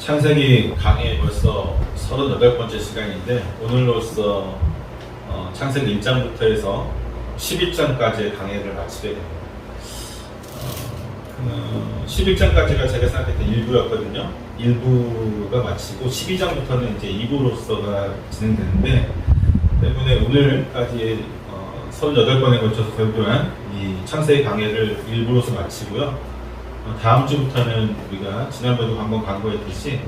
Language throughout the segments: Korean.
창세기 강의 벌써 38번째 시간인데 오늘로써 창세기 1장부터 해서 11장까지의 강의를 마치게 됩니다. 11장까지가 제가 생각했던 1부였거든요. 1부가 마치고 12장부터는 이제 2부로서가 진행되는데, 때문에 오늘까지 38번에 걸쳐서 설교한 이 창세기 강의를 1부로서 마치고요. 다음 주부터는 우리가 지난번에도 한번 강조했듯이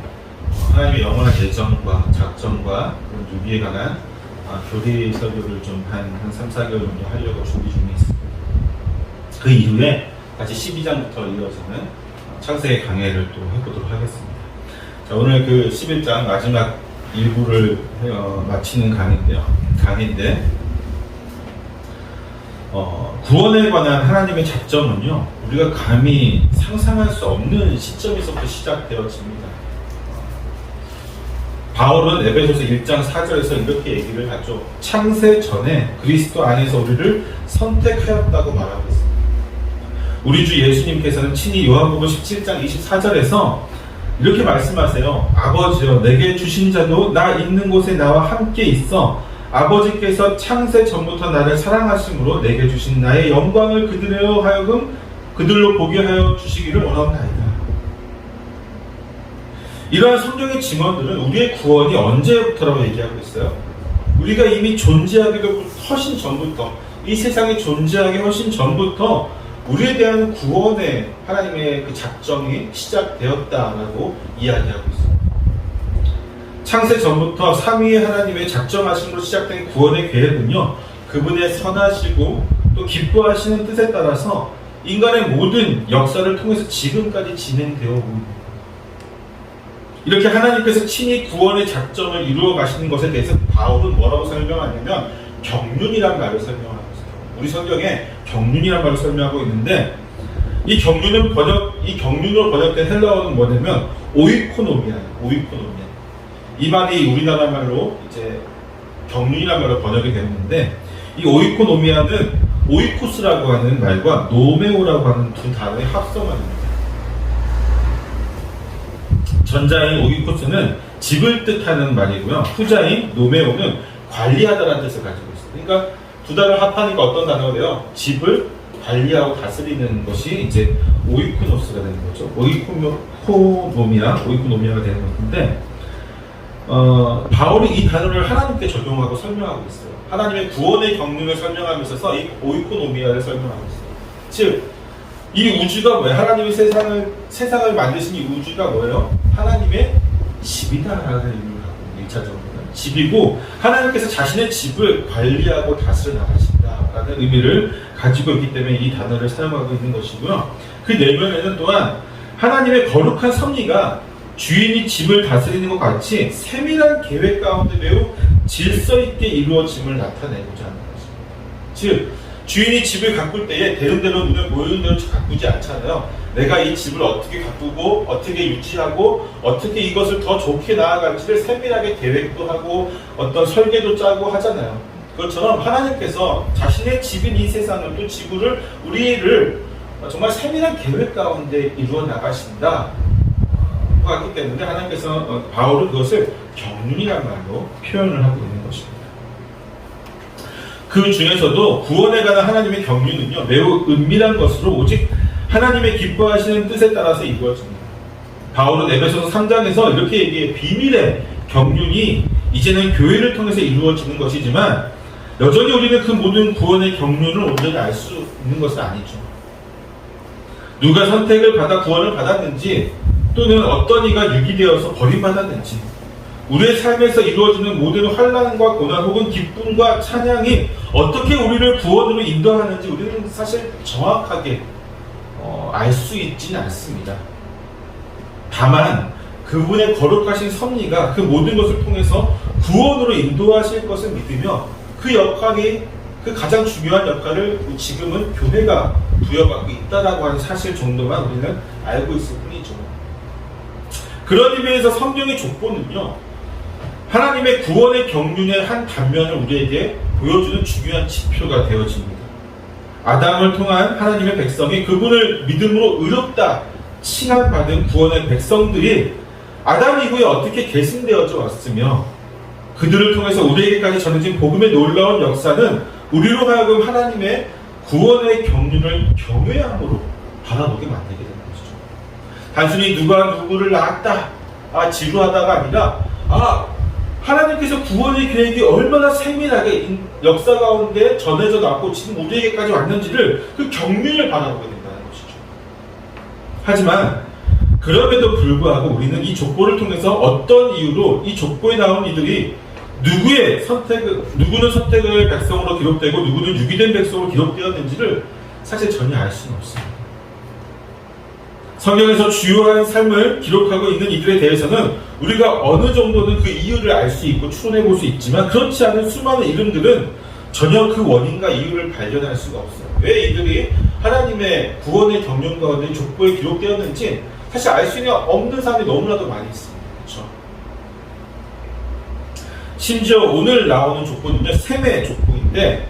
하나님의 영원한 예정과 작정과 누비에 관한 교리 설교를 좀 한 3-4개월 정도 하려고 준비 중에 있습니다. 그 이후에 다시 12장부터 이어지는 창세기 강의를 또 해보도록 하겠습니다. 자, 오늘 그 11장 마지막 일부를 마치는 강의인데 구원에 관한 하나님의 작정은요, 우리가 감히 상상할 수 없는 시점에서부터 시작되어집니다. 바울은 에베소서 1장 4절에서 이렇게 얘기를 하죠. 창세 전에 그리스도 안에서 우리를 선택하였다고 말하고 있습니다. 우리 주 예수님께서는 친히 요한복음 17장 24절에서 이렇게 말씀하세요. 아버지여, 내게 주신 자도 나 있는 곳에 나와 함께 있어 아버지께서 창세 전부터 나를 사랑하심으로 내게 주신 나의 영광을 그들로 하여금 그들로 보게 하여 주시기를 원하옵나이다. 이러한 성경의 증언들은 우리의 구원이 언제부터라고 얘기하고 있어요? 우리가 이미 존재하기도 훨씬 전부터, 이 세상이 존재하기 훨씬 전부터 우리에 대한 구원의 하나님의 그 작정이 시작되었다라고 이야기하고 있습니다. 창세 전부터 삼위의 하나님의 작정하심으로 시작된 구원의 계획은요, 그분의 선하시고 또 기뻐하시는 뜻에 따라서 인간의 모든 역사를 통해서 지금까지 진행되어 온 겁니다. 이렇게 하나님께서 친히 구원의 작정을 이루어 가시는 것에 대해서 바울은 뭐라고 설명하냐면 경륜이란 말을 설명하고 있어요. 우리 성경에 경륜이란 말을 설명하고 있는데, 이 경륜으로 번역된 헬라어는 뭐냐면 오이코노미아예요. 오이코노미아. 이 말이 우리나라 말로 이제 경륜이란 말로 번역이 됐는데, 이 오이코노미아는 오이쿠스라고 하는 말과 노메오라고 하는 두 단어의 합성어입니다. 전자인 오이쿠스는 집을 뜻하는 말이고요, 후자인 노메오는 관리하다라는 뜻을 가지고 있습니다. 그러니까 두 단어를 합하니까 어떤 단어가 돼요? 집을 관리하고 다스리는 것이 이제 오이쿠노스가 되는 거죠. 오이코노미아가 되는 것인데, 바울이 이 단어를 하나님께 적용하고 설명하고 있어요. 하나님의 구원의 경륜을 설명하고 있어서 이 오이코노미아를 설명하고 있어요. 즉, 이 우주가 뭐예요? 하나님의 세상을 만드신 이 우주가 뭐예요? 하나님의 집이다라는 의미를 갖고 있는 1차적으로는 집이고, 하나님께서 자신의 집을 관리하고 다스려 나가신다라는 의미를 가지고 있기 때문에 이 단어를 사용하고 있는 것이고요. 그 내면에는 또한 하나님의 거룩한 섭리가 주인이 집을 다스리는 것 같이 세밀한 계획 가운데 매우 질서 있게 이루어짐을 나타내고자 하는 것입니다. 즉, 주인이 집을 가꿀 때에 대로대로 눈에 보이는 대로 가꾸지 않잖아요. 내가 이 집을 어떻게 가꾸고 어떻게 유지하고 어떻게 이것을 더 좋게 나아갈지를 세밀하게 계획도 하고 어떤 설계도 짜고 하잖아요. 그것처럼 하나님께서 자신의 집인 이 세상을, 또 지구를, 우리를 정말 세밀한 계획 가운데 이루어 나가신다 하기 때문에 하나님께서, 바울은 그것을 경륜이라는 말로 표현을 하고 있는 것입니다. 그 중에서도 구원에 관한 하나님의 경륜은요, 매우 은밀한 것으로 오직 하나님의 기뻐하시는 뜻에 따라서 이루어집니다. 바울은 에베소서 3장에서 이렇게 얘기해, 비밀의 경륜이 이제는 교회를 통해서 이루어지는 것이지만 여전히 우리는 그 모든 구원의 경륜을 온전히 알 수 있는 것은 아니죠. 누가 선택을 받아 구원을 받았는지, 또는 어떤 이가 유기되어서 버림받았는지, 우리의 삶에서 이루어지는 모든 환난과 고난 혹은 기쁨과 찬양이 어떻게 우리를 구원으로 인도하는지 우리는 사실 정확하게 알 수 있지는 않습니다. 다만 그분의 거룩하신 섭리가 그 모든 것을 통해서 구원으로 인도하실 것을 믿으며 그 역할이, 그 가장 중요한 역할을 지금은 교회가 부여받고 있다라고 하는 사실 정도만 우리는 알고 있을 뿐이죠. 그런 의미에서 성경의 족보는요, 하나님의 구원의 경륜의 한 단면을 우리에게 보여주는 중요한 지표가 되어집니다. 아담을 통한 하나님의 백성이 그분을 믿음으로 의롭다 칭함받은 구원의 백성들이 아담 이후에 어떻게 계승되어져 왔으며 그들을 통해서 우리에게까지 전해진 복음의 놀라운 역사는 우리로 하여금 하나님의 구원의 경륜을 경외함으로 바라보게 만들게 되는 것이죠. 단순히 누가 누구를 낳았다, 지루하다가 아니라 하나님께서 구원의 계획이 얼마나 세밀하게 역사 가운데 전해져 왔고 지금 우리에게까지 왔는지를 그 경륜을 바라보게 된다는 것이죠. 하지만 그럼에도 불구하고 우리는 이 족보를 통해서 어떤 이유로 이 족보에 나온 이들이 누구는 선택을 백성으로 기록되고 누구는 유기된 백성으로 기록되었는지를 사실 전혀 알 수는 없습니다. 성경에서 주요한 삶을 기록하고 있는 이들에 대해서는 우리가 어느 정도는 그 이유를 알 수 있고 추론해 볼 수 있지만 그렇지 않은 수많은 이름들은 전혀 그 원인과 이유를 발견할 수가 없어요. 왜 이들이 하나님의 구원의 경륜 가운데 족보에 기록되었는지 사실 알 수 없는 사람이 너무나도 많이 있습니다. 그렇죠? 심지어 오늘 나오는 족보는요, 셈의 족보인데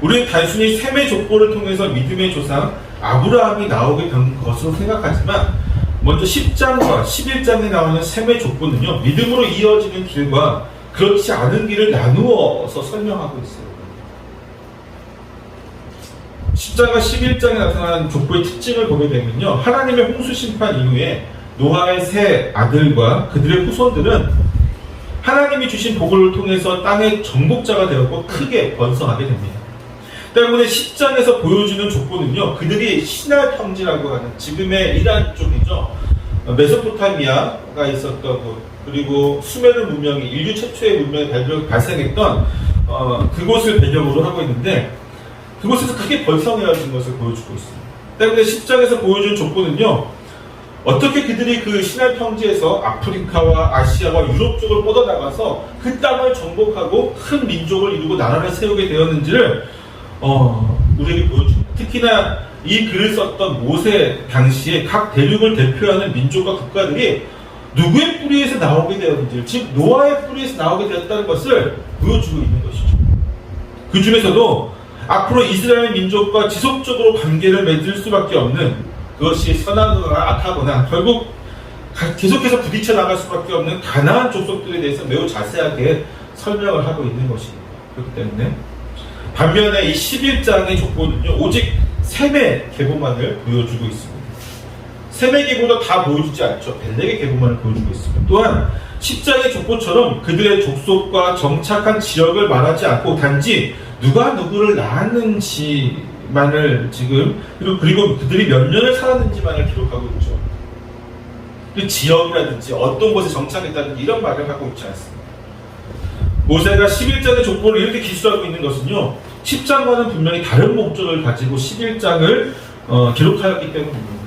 우리는 단순히 셈의 족보를 통해서 믿음의 조상 아브라함이 나오게 된 것으로 생각하지만 먼저 10장과 11장에 나오는 셈의 족보는요, 믿음으로 이어지는 길과 그렇지 않은 길을 나누어서 설명하고 있어요. 10장과 11장에 나타나는 족보의 특징을 보게 되면요, 하나님의 홍수 심판 이후에 노아의 세 아들과 그들의 후손들은 하나님이 주신 복을 통해서 땅의 정복자가 되었고 크게 번성하게 됩니다. 때문에 10장에서 보여주는 족보는요, 그들이 시날 평지라고 하는 지금의 이란 쪽이죠. 메소포타미아가 있었던 곳, 그리고 수메르 문명이 인류 최초의 문명이 발생했던 그곳을 배경으로 하고 있는데 그곳에서 크게 번성해진 것을 보여주고 있습니다. 때문에 10장에서 보여준 족보는요, 어떻게 그들이 그 시날 평지에서 아프리카와 아시아와 유럽 쪽을 뻗어나가서 그 땅을 정복하고 큰 민족을 이루고 나라를 세우게 되었는지를 우리에게 보여줍니다. 특히나 이 글을 썼던 모세 당시에 각 대륙을 대표하는 민족과 국가들이 누구의 뿌리에서 나오게 되었는지, 즉 노아의 뿌리에서 나오게 되었다는 것을 보여주고 있는 것이죠. 그 중에서도 앞으로 이스라엘 민족과 지속적으로 관계를 맺을 수밖에 없는, 그것이 선하거나 악하거나 결국 계속해서 부딪혀 나갈 수밖에 없는 가나안 족속들에 대해서 매우 자세하게 설명을 하고 있는 것입니다. 그렇기 때문에 반면에 이 11장의 족보는요, 오직 셈의 계보만을 보여주고 있습니다. 셈의 계보도 다 보여주지 않죠. 벨렉의 계보만을 보여주고 있습니다. 또한 10장의 족보처럼 그들의 족속과 정착한 지역을 말하지 않고 단지 누가 누구를 낳았는지만을 지금 그리고 그들이 몇 년을 살았는지만을 기록하고 있죠. 그 지역이라든지 어떤 곳에 정착했다든지 이런 말을 하고 있지 않습니다. 모세가 11장의 족보를 이렇게 기술하고 있는 것은요, 10장과는 분명히 다른 목적을 가지고 11장을 기록하였기 때문입니다.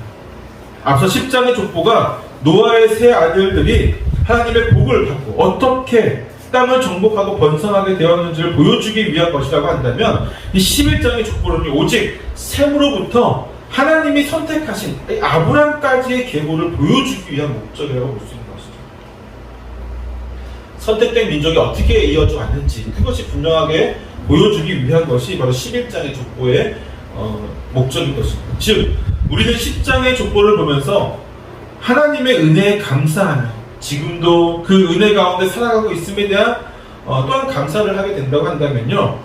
앞서 10장의 족보가 노아의 세 아들들이 하나님의 복을 받고 어떻게 땅을 정복하고 번성하게 되었는지를 보여주기 위한 것이라고 한다면 이 11장의 족보는 오직 셈으로부터 하나님이 선택하신 아브람까지의 계보를 보여주기 위한 목적이라고 볼 수 있는 것이죠. 선택된 민족이 어떻게 이어져 왔는지 그것이 분명하게 보여주기 위한 것이 바로 11장의 족보의 목적인 것입니다. 즉 우리는 10장의 족보를 보면서 하나님의 은혜에 감사하며 지금도 그 은혜 가운데 살아가고 있음에 대한 또한 감사를 하게 된다고 한다면요,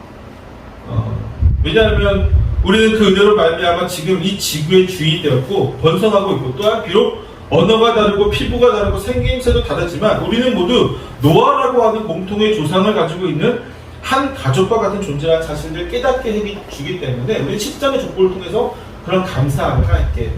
왜냐하면 우리는 그 은혜로 말미암아 지금 이 지구의 주인이 되었고 번성하고 있고, 또한 비록 언어가 다르고 피부가 다르고 생김새도 다르지만 우리는 모두 노아라고 하는 공통의 조상을 가지고 있는 한 가족과 같은 존재라는 사실을 깨닫게 해주기 때문에 우리 10장의 족보를 통해서 그런 감사함을 하나님께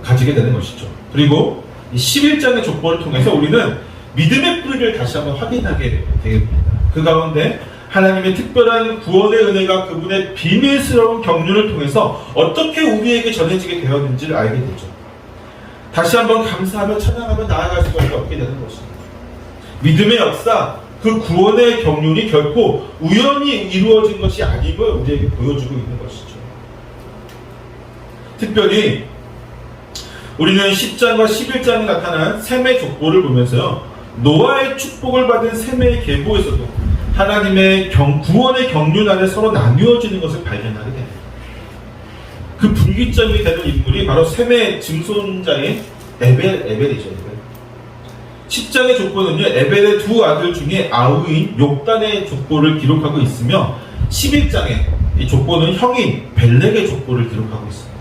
가지게 되는 것이죠. 그리고 이 11장의 족보를 통해서 우리는 믿음의 뿌리를 다시 한번 확인하게 됩니다. 그 가운데 하나님의 특별한 구원의 은혜가 그분의 비밀스러운 경륜을 통해서 어떻게 우리에게 전해지게 되었는지를 알게 되죠. 다시 한번 감사하며 찬양하며 나아갈 수밖에 없게 되는 것입니다. 믿음의 역사, 그 구원의 경륜이 결코 우연히 이루어진 것이 아님을 우리에게 보여주고 있는 것이죠. 특별히 우리는 10장과 11장에 나타난 셈의 족보를 보면서요, 노아의 축복을 받은 셈의 계보에서도 하나님의 구원의 경륜 아래 서로 나누어지는 것을 발견하게 됩니다. 그 분기점이 되는 인물이 바로 셈의 증손자인 에벨이죠. 10장의 족보는요, 에벨의 두 아들 중에 아우인 욕단의 족보를 기록하고 있으며 11장의 이 족보는 형인 벨렉의 족보를 기록하고 있습니다.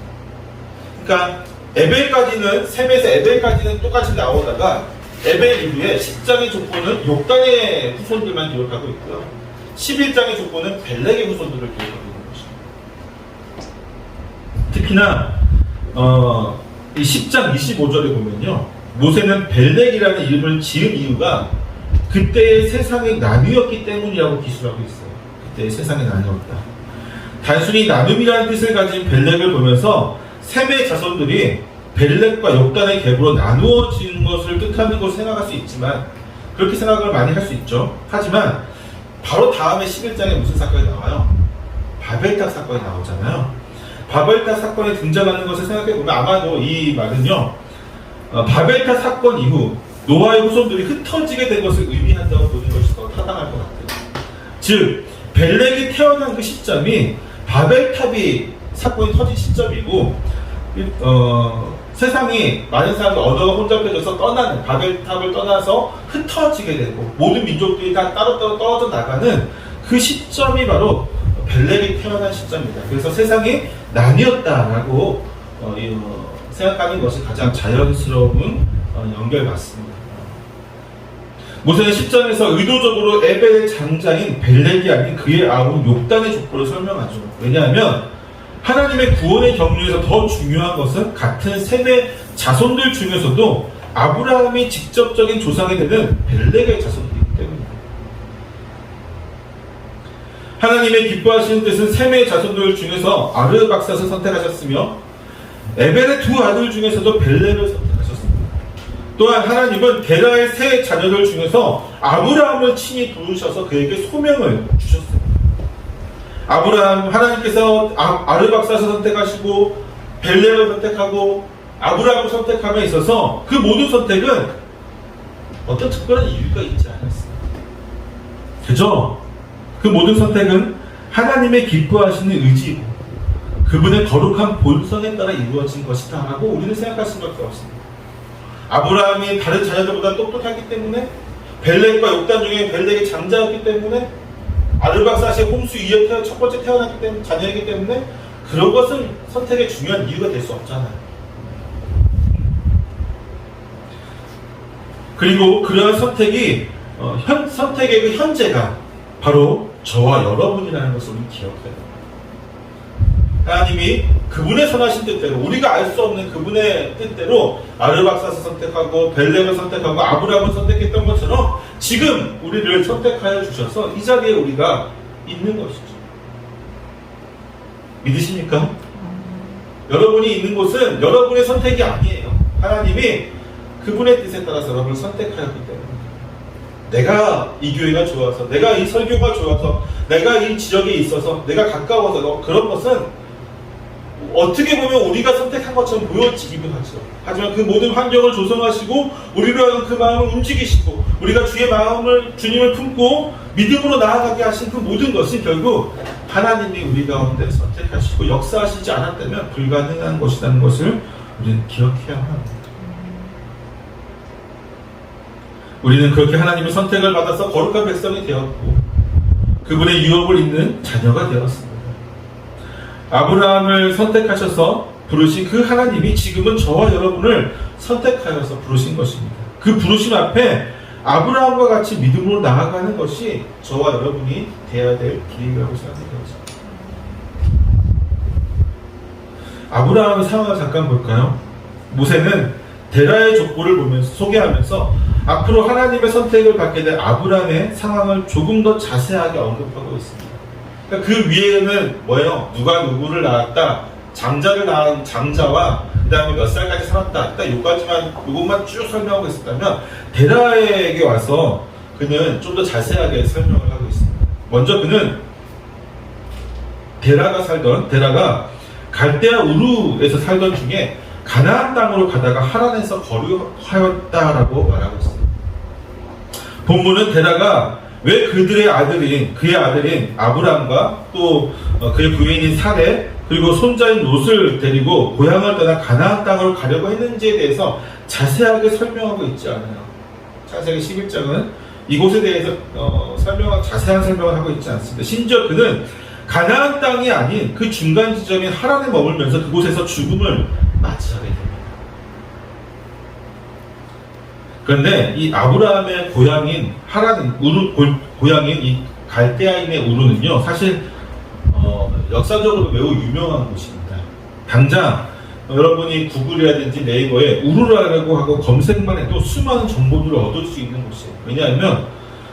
그러니까 에벨까지는, 셈에서 에벨까지는 똑같이 나오다가 에벨 이후에 10장의 족보는 욕단의 후손들만 기록하고 있고요, 11장의 족보는 벨렉의 후손들을 기록하고 있는 것입니다. 특히나 이 10장 25절에 보면요, 모세는 벨렉이라는 이름을 지은 이유가 그때의 세상이 나뉘었기 때문이라고 기술하고 있어요. 그때의 세상이 나뉘었다. 단순히 나눔이라는 뜻을 가진 벨렉을 보면서 셈의 자손들이 벨렉과 욕단의 갭으로 나누어진 것을 뜻하는 것을 생각할 수 있지만, 그렇게 생각을 많이 할 수 있죠. 하지만 바로 다음에 11장에 무슨 사건이 나와요? 바벨탑 사건이 나오잖아요. 바벨탑 사건이 등장하는 것을 생각해보면 아마도 이 말은요, 바벨탑 사건 이후 노아의 후손들이 흩어지게 된 것을 의미한다고 보는 것이 더 타당할 것 같아요. 즉, 벨렉이 태어난 그 시점이 바벨탑이 사건이 터진 시점이고, 세상이 많은 사람들 언어가 혼잡해져서 떠나는, 바벨탑을 떠나서 흩어지게 되고 모든 민족들이 다 따로따로 떨어져 나가는 그 시점이 바로 벨렉이 태어난 시점입니다. 그래서 세상이 나뉘었다라고 생각하는 것이 가장 자연스러운 연결 맞습니다. 모세는 10장에서 의도적으로 에벨의 장자인 벨렉이 아닌 그의 아우 욕단의 족보를 설명하죠. 왜냐하면 하나님의 구원의 경륜에서 더 중요한 것은 같은 셈의 자손들 중에서도 아브라함이 직접적인 조상이 되는 벨렉의 자손들이기 때문입니다. 하나님의 기뻐하시는 뜻은 셈의 자손들 중에서 아르박삿을 선택하셨으며 에벨의 두 아들 중에서도 벨렉을 선택하셨습니다. 또한 하나님은 데라의 세 자녀들 중에서 아브라함을 친히 부르셔서 그에게 소명을 주셨습니다. 하나님께서 아르박삿을 선택하시고 벨렉을 선택하고 아브라함을 선택함에 있어서 그 모든 선택은 어떤 특별한 이유가 있지 않았습니다. 그죠? 그 모든 선택은 하나님의 기뻐하시는 의지이고 그분의 거룩한 본성에 따라 이루어진 것이다 라고 우리는 생각할 수밖에 없습니다. 아브라함이 다른 자녀들보다 똑똑하기 때문에, 벨렉과 욕단 중에 벨렉의 장자였기 때문에, 아르박삿이 홍수 이에 첫 번째 태어났기 때문에, 자녀이기 때문에 그런 것은 선택의 중요한 이유가 될 수 없잖아요. 그리고 그러한 선택이 선택의 그 현재가 바로 저와 여러분이라는 것을 우리 기억해야 됩니다. 하나님이 그분의 선하신 뜻대로, 우리가 알 수 없는 그분의 뜻대로 아르박삿을 선택하고 벨렉을 선택하고 아브라함을 선택했던 것처럼 지금 우리를 선택하여 주셔서 이 자리에 우리가 있는 것이죠. 믿으십니까? 여러분이 있는 곳은 여러분의 선택이 아니에요. 하나님이 그분의 뜻에 따라서 여러분을 선택하였기 때문에, 내가 이 교회가 좋아서, 내가 이 설교가 좋아서, 내가 이 지역에 있어서, 내가 가까워서, 그런 것은 어떻게 보면 우리가 선택한 것처럼 보여지기도 하죠. 하지만 그 모든 환경을 조성하시고 우리로 하여금 그 마음을 움직이시고 우리가 주님을 품고 믿음으로 나아가게 하신 그 모든 것이 결국 하나님이 우리 가운데 선택하시고 역사하시지 않았다면 불가능한 것이라는 것을 우리는 기억해야 합니다. 우리는 그렇게 하나님의 선택을 받아서 거룩한 백성이 되었고 그분의 유업을 잇는 자녀가 되었습니다. 아브라함을 선택하셔서 부르신 그 하나님이 지금은 저와 여러분을 선택하여서 부르신 것입니다. 그 부르심 앞에 아브라함과 같이 믿음으로 나아가는 것이 저와 여러분이 되어야 될 길이라고 생각합니다. 아브라함의 상황을 잠깐 볼까요? 모세는 데라의 족보를 보면서 소개하면서 앞으로 하나님의 선택을 받게 될 아브라함의 상황을 조금 더 자세하게 언급하고 있습니다. 그러니까 그 위에는 뭐예요? 누가 누구를 낳았다, 장자를 낳은 장자와 그 다음에 몇 살까지 살았다, 딱 요것만 쭉 설명하고 있었다면 데라에게 와서 그는 좀 더 자세하게 설명을 하고 있습니다. 먼저 그는 데라가 갈대아 우르에서 살던 중에 가나안 땅으로 가다가 하란에서 거류하였다라고 말하고 있습니다. 본문은 데라가 왜 그의 아들인 아브람과 또 그의 부인인 사레 그리고 손자인 롯을 데리고 고향을 떠나 가나안 땅으로 가려고 했는지에 대해서 자세하게 설명하고 있지 않아요. 창세기 11장은 이곳에 대해서 자세한 설명을 하고 있지 않습니다. 심지어 그는 가나안 땅이 아닌 그 중간 지점인 하란에 머물면서 그곳에서 죽음을 맞이하게 됩니다. 그런데 이 아브라함의 고향인 고향인 이 갈대아인의 우르는요, 사실 역사적으로 매우 유명한 곳입니다. 당장 여러분이 구글이라든지 네이버에 우르라고 하고 검색만 해도 수많은 정보들을 얻을 수 있는 곳이에요. 왜냐하면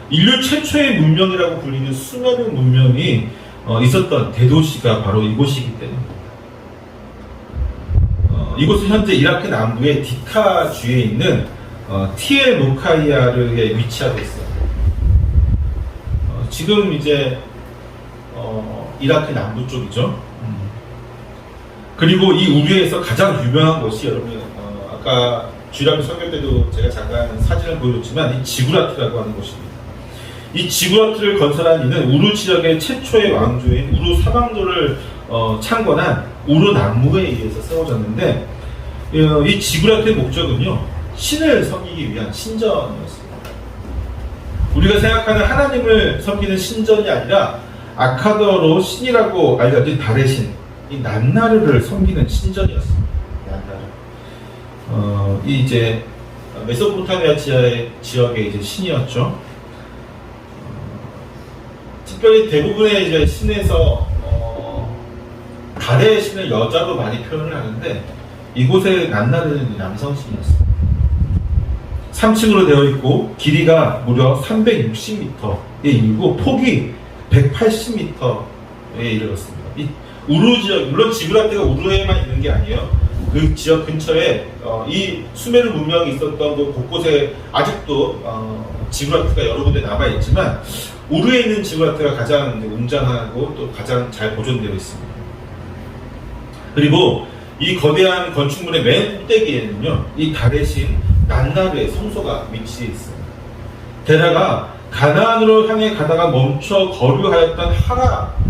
인류 최초의 문명이라고 불리는 수메르 문명이 있었던 대도시가 바로 이곳이기 때문입니다. 이곳은 현재 이라크 남부의 디카 주에 있는 티엘 무카이아르에 위치하고 있어요. 지금 이제 이라크 남부 쪽이죠. 그리고 이 우르에서 가장 유명한 곳이 여러분 아까 주일학교 설교 때도 제가 잠깐 사진을 보여줬지만 이 지구라트라고 하는 곳입니다. 이 지구라트를 건설한 이는 우르 지역의 최초의 왕조인 우르 사방도를 창건한 우르 남무에 의해서 세워졌는데 이 지구라트의 목적은요, 신을 섬기기 위한 신전이었습니다. 우리가 생각하는 하나님을 섬기는 신전이 아니라 아카더로 신이라고 알려진 달의 신, 이 난나르를 섬기는 신전이었습니다. 난나르. 이 이제 메소포타미아 지역의 이제 신이었죠. 특별히 대부분의 이제 신에서 달의 신을 여자로 많이 표현을 하는데 이곳의 난나르는 남성 신이었습니다. 3층으로 되어 있고 길이가 무려 360m에 이르고 폭이 180m에 이르렀습니다. 이 우르 지역, 물론 지구라트가 우르에만 있는 게 아니에요. 그 지역 근처에 이 수메르 문명이 있었던 그 곳곳에 아직도 지구라트가 여러 군데 남아 있지만 우르에 있는 지구라트가 가장 웅장하고 또 가장 잘 보존되어 있습니다. 그리고 이 거대한 건축물의 맨 꼭대기에는요, 이 달의 신 난나르의 성소가 위치해 있습니다. 게다가 가나안으로 향해 가다가 멈춰 거류하였던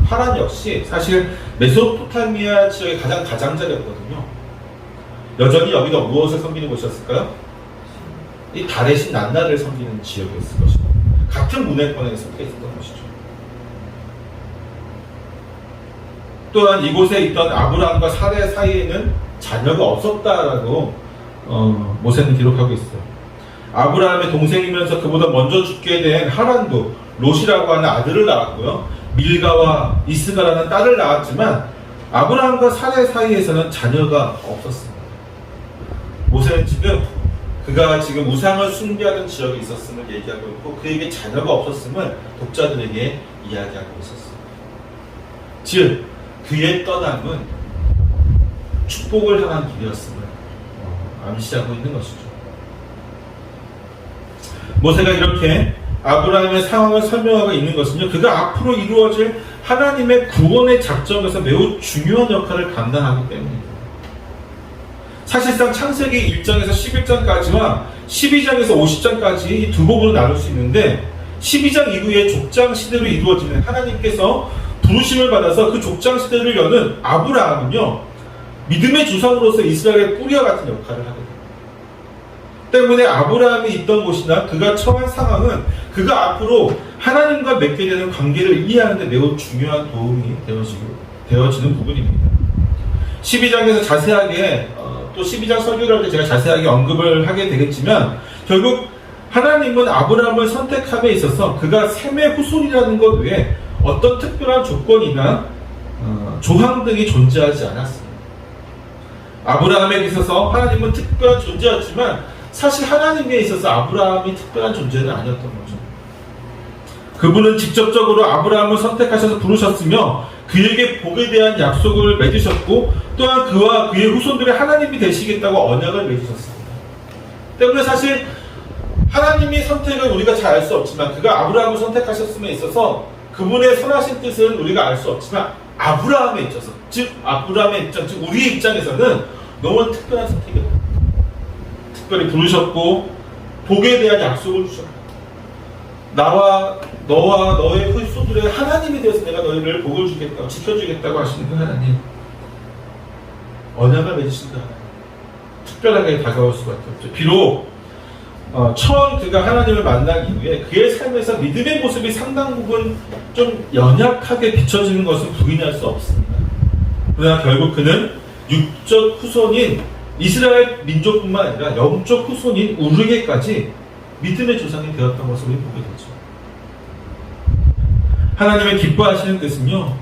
하란 역시 사실 메소포타미아 지역의 가장 가장자리였거든요. 여전히 여기가 무엇을 섬기는 곳이었을까요? 이 달의 신 난나르를 섬기는 지역이었을 것입니다. 같은 문화권에 속해 있었던 것이죠. 또한 이곳에 있던 아브라함과 사레 사이에는 자녀가 없었다라고 모세는 기록하고 있어요. 아브라함의 동생이면서 그보다 먼저 죽게 된 하란도 롯이라고 하는 아들을 낳았고요, 밀가와 이스가라는 딸을 낳았지만 아브라함과 사레 사이에서는 자녀가 없었습니다. 모세는 그가 지금 우상을 숭배하는 지역에 있었음을 얘기하고 있고 그에게 자녀가 없었음을 독자들에게 이야기하고 있었습니다. 즉 그의 떠남은 축복을 향한 길이었음을 암시하고 있는 것이죠. 모세가 이렇게 아브라함의 상황을 설명하고 있는 것은요, 그가 앞으로 이루어질 하나님의 구원의 작전에서 매우 중요한 역할을 감당하기 때문입니다. 사실상 창세기 1장에서 11장까지와 12장에서 50장까지 이 두 부분으로 나눌 수 있는데 12장 이후에 족장 시대로 이루어지는 하나님께서 부르심을 받아서 그 족장 시대를 여는 아브라함은요, 믿음의 주성으로서 이스라엘의 뿌리와 같은 역할을 하게 됩니다. 때문에 아브라함이 있던 곳이나 그가 처한 상황은 그가 앞으로 하나님과 맺게 되는 관계를 이해하는 데 매우 중요한 도움이 되어지는 부분입니다. 12장에서 자세하게 또 12장 설교를 할 때 제가 자세하게 언급을 하게 되겠지만 결국 하나님은 아브라함을 선택함에 있어서 그가 셈의 후손이라는 것 외에 어떤 특별한 조건이나 조항 등이 존재하지 않았습니다. 아브라함에게 있어서 하나님은 특별한 존재였지만 사실 하나님에 있어서 아브라함이 특별한 존재는 아니었던 거죠. 그분은 직접적으로 아브라함을 선택하셔서 부르셨으며 그에게 복에 대한 약속을 맺으셨고 또한 그와 그의 후손들의 하나님이 되시겠다고 언약을 맺으셨습니다. 때문에 사실 하나님의 선택을 우리가 잘 알 수 없지만 그가 아브라함을 선택하셨음에 있어서 그분의 선하신 뜻은 우리가 알 수 없지만 아브라함에 있어서, 즉 아브라함의 입장, 즉 우리의 입장에서는 너무 특별한 선택이었다. 특별히 부르셨고 복에 대한 약속을 주셨다. 나와 너의 후손들의 하나님이 되어서 내가 너희를 복을 주겠다고 지켜주겠다고 하시는 그 하나님, 언약을 맺으신 그 하나님, 특별하게 다가올 수밖에 없죠. 비록 처음 그가 하나님을 만난 이후에 그의 삶에서 믿음의 모습이 상당 부분 좀 연약하게 비춰지는 것은 부인할 수 없습니다. 그러나 결국 그는 육적 후손인 이스라엘 민족뿐만 아니라 영적 후손인 우르게까지 믿음의 조상이 되었던 것을 우리 보게 되죠. 하나님의 기뻐하시는 뜻은요,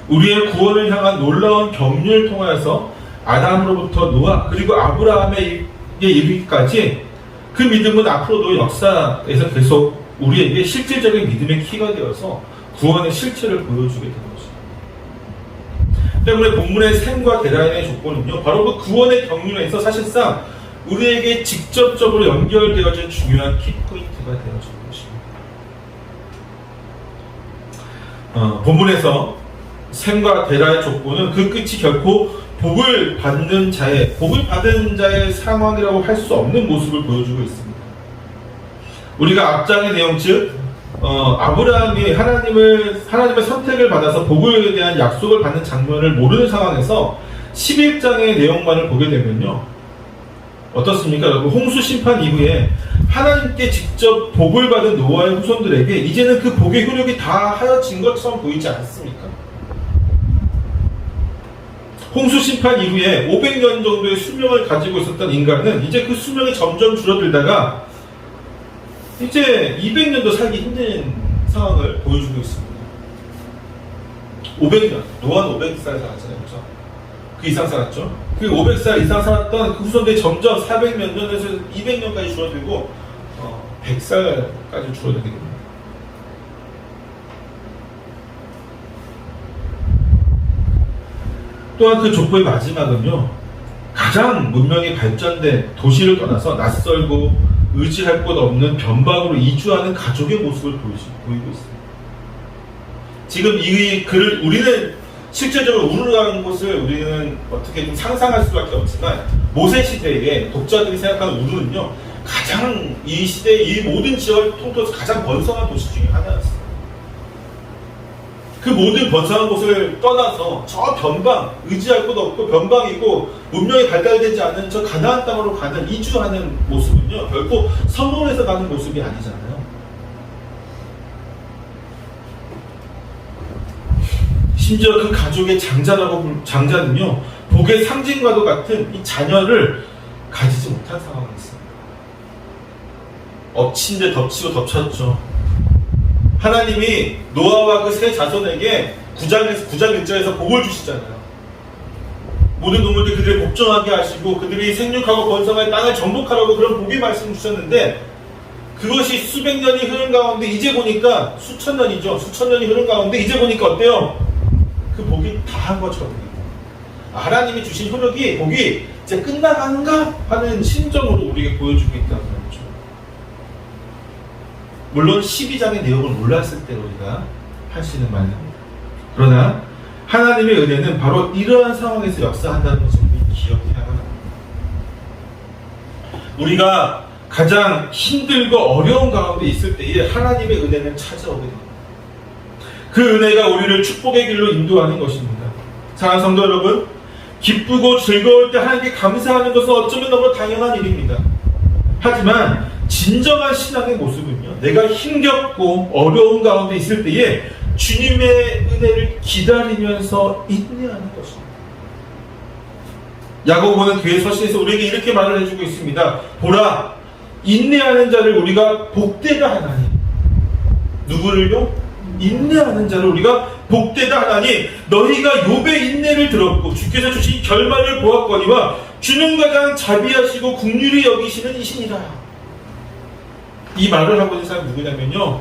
우리의 구원을 향한 놀라운 경륜을 통하여서 아담으로부터 노아 그리고 아브라함에 이르기까지 그 믿음은 앞으로도 역사에서 계속 우리에게 실질적인 믿음의 키가 되어서 구원의 실체를 보여주게 되는 것입니다. 때문에 본문의 셈과 데라인의 조건은요, 바로 그 구원의 경륜에서 사실상 우리에게 직접적으로 연결되어진 중요한 키포인트가 되어진 것입니다. 본문에서 셈과 데라의 조건은 그 끝이 결코 복을 받은 자의 상황이라고 할 수 없는 모습을 보여주고 있습니다. 우리가 앞장의 내용 즉 아브라함이 하나님의 선택을 받아서 복에 대한 약속을 받는 장면을 모르는 상황에서 11장의 내용만을 보게 되면요, 어떻습니까? 여러분, 홍수 심판 이후에 하나님께 직접 복을 받은 노아의 후손들에게 이제는 그 복의 효력이 다 하여진 것처럼 보이지 않습니까? 홍수 심판 이후에 500년 정도의 수명을 가지고 있었던 인간은 이제 그 수명이 점점 줄어들다가 이제 200년도 살기 힘든 상황을 보여주고 있습니다. 500년, 노아는 500살 살았잖아요, 그렇죠? 그 이상 살았죠. 그 500살 이상 살았던 그 후손들이 점점 400몇 년에서 200년까지 줄어들고 100살까지 줄어들게 됩니다. 또한 그 족보의 마지막은요, 가장 문명이 발전된 도시를 떠나서 낯설고 의지할 곳 없는 변방으로 이주하는 가족의 모습을 보이고 있습니다. 지금 이 글을 우리는 실제적으로 우르르가는 곳을 우리는 어떻게 좀 상상할 수밖에 없지만 모세 시대에 독자들이 생각하는 우르는요, 가장 이 시대 이 모든 지역을 통틀어서 가장 번성한 도시 중에 하나였어요. 그 모든 번성한 곳을 떠나서 저 변방, 의지할 곳 없고 변방이고 문명이 발달되지 않은 저 가나안 땅으로 가는 이주하는 모습은요, 결코 성공해서 가는 모습이 아니잖아요. 심지어 그 가족의 장자는요, 복의 상징과도 같은 이 자녀를 가지지 못한 상황이었습니다. 엎친 데 덮치고 덮쳤죠. 하나님이 노아와 그 세 자손에게 9장 1절에서 복을 주시잖아요. 모든 동물들 그들을 복종하게 하시고 그들이 생육하고 번성할 땅을 정복하라고 그런 복의 말씀을 주셨는데, 그것이 수백 년이 흐른 가운데 이제 보니까 수천 년이 흐른 가운데 이제 보니까 어때요? 그 복이 다한 것처럼 하나님이 주신 복이 이제 끝나간가 하는 심정으로 우리에게 보여주고 있다는 거죠. 물론 12장의 내용을 몰랐을 때 우리가 할 수 있는 말입니다. 그러나 하나님의 은혜는 바로 이러한 상황에서 역사한다는 것을 우리 기억해야 합니다. 우리가 가장 힘들고 어려운 가운데 있을 때에 하나님의 은혜는 찾아오게 됩니다. 그 은혜가 우리를 축복의 길로 인도하는 것입니다. 사랑하는 성도 여러분, 기쁘고 즐거울 때 하나님께 감사하는 것은 어쩌면 너무 당연한 일입니다. 하지만 진정한 신앙의 모습은요, 내가 힘겹고 어려운 가운데 있을 때에 주님의 은혜를 기다리면서 인내하는 것입니다. 야고보는 그의 서신에서 우리에게 이렇게 말을 해주고 있습니다. 보라, 인내하는 자를 우리가 복되다 하나니. 누구를요? 인내하는 자를 우리가 복되다 하나니 너희가 욥의 인내를 들었고 주께서 주신 결말을 보았거니와 주는 가장 자비하시고 긍휼히 여기시는 이시니라. 이 말을 하고 있는 사람이 누구냐면요,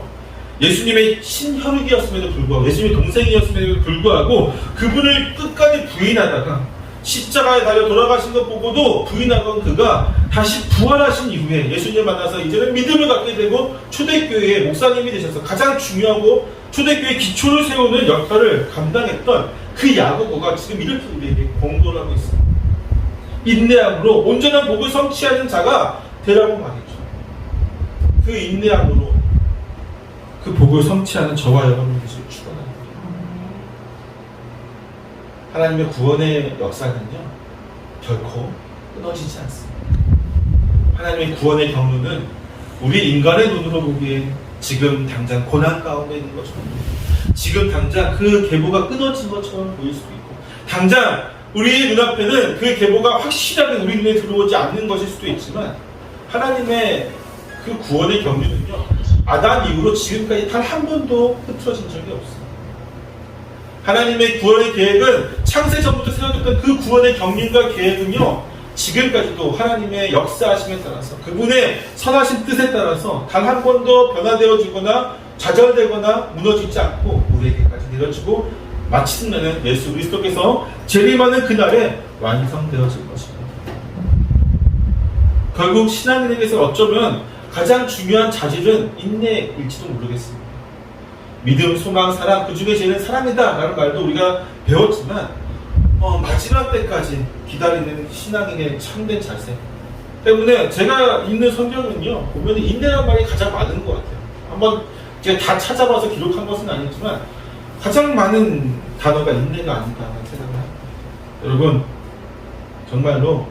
예수님의 친혈육이었음에도 불구하고, 예수님의 동생이었음에도 불구하고 그분을 끝까지 부인하다가 십자가에 달려 돌아가신 것 보고도 부인하던 그가 다시 부활하신 이후에 예수님을 만나서 이제는 믿음을 갖게 되고 초대교회의 목사님이 되셔서 가장 중요하고 초대교회의 기초를 세우는 역할을 감당했던 그 야고보가 지금 이렇게 우리에게 권고를 하고 있습니다. 인내함으로 온전한 복을 성취하는 자가 되라고 말했죠. 그 인내함으로 그 복을 성취하는 저와 여러분을 축원합니다. 하나님의 구원의 역사는요, 결코 끊어지지 않습니다. 하나님의 구원의 경로는 우리 인간의 눈으로 보기에 지금 당장 고난 가운데 있는 것처럼, 지금 당장 그 계보가 끊어진 것처럼 보일 수도 있고, 당장 우리의 눈앞에는 그 계보가 확실하게 우리 눈에 들어오지 않는 것일 수도 있지만, 하나님의 그 구원의 경륜은요, 아담 이후로 지금까지 단 한 번도 흐트러진 적이 없어요. 하나님의 구원의 계획은 창세 전부터 세워졌던 그 구원의 경륜과 계획은요, 지금까지도 하나님의 역사하심에 따라서, 그분의 선하신 뜻에 따라서 단 한 번도 변화되어지거나 좌절되거나 무너지지 않고 우리에게까지 내려지고 마침내는 예수 그리스도께서 재림하는 그날에 완성되어질 것입니다. 결국 신앙인에게서 어쩌면 가장 중요한 자질은 인내일지도 모르겠습니다. 믿음, 소망, 사랑, 그 중에 제일은 사랑이다 라는 말도 우리가 배웠지만 마지막 때까지 기다리는 신앙인의 참된 자세 때문에 제가 읽는 성경은요, 보면 인내라는 말이 가장 많은 것 같아요. 한번 제가 다 찾아봐서 기록한 것은 아니지만 가장 많은 단어가 인내가 아닌가 하는 생각을 합니다. 여러분, 정말로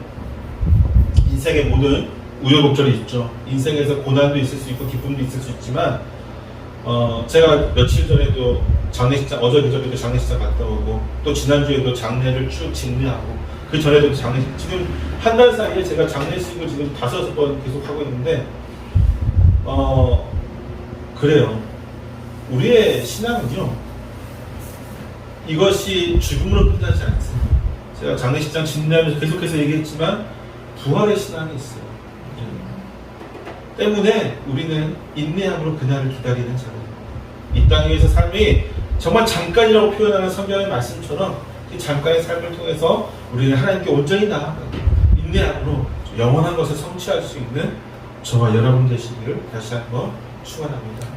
인생의 모든 우여곡절이 있죠. 인생에서 고난도 있을 수 있고 기쁨도 있을 수 있지만 제가 며칠 전에도 장례식장, 어제 그저께도 장례식장 갔다 오고, 또 지난주에도 장례를 쭉 진례하고, 그 전에도 장례식, 지금 한 달 사이에 제가 장례식을 지금 5번 계속 하고 있는데, 그래요. 우리의 신앙은요, 이것이 죽음으로 끝나지 않습니다. 제가 장례식장 진례하면서 계속해서 얘기했지만, 부활의 신앙이 있어요. 때문에 우리는 인내함으로 그날을 기다리는 자입니다. 이 땅에서 삶이 정말 잠깐이라고 표현하는 성경의 말씀처럼 이 잠깐의 삶을 통해서 우리는 하나님께 온전히 나아가고 인내함으로 영원한 것을 성취할 수 있는 저와 여러분 되시기를 다시 한번 축원합니다.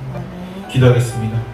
기도하겠습니다.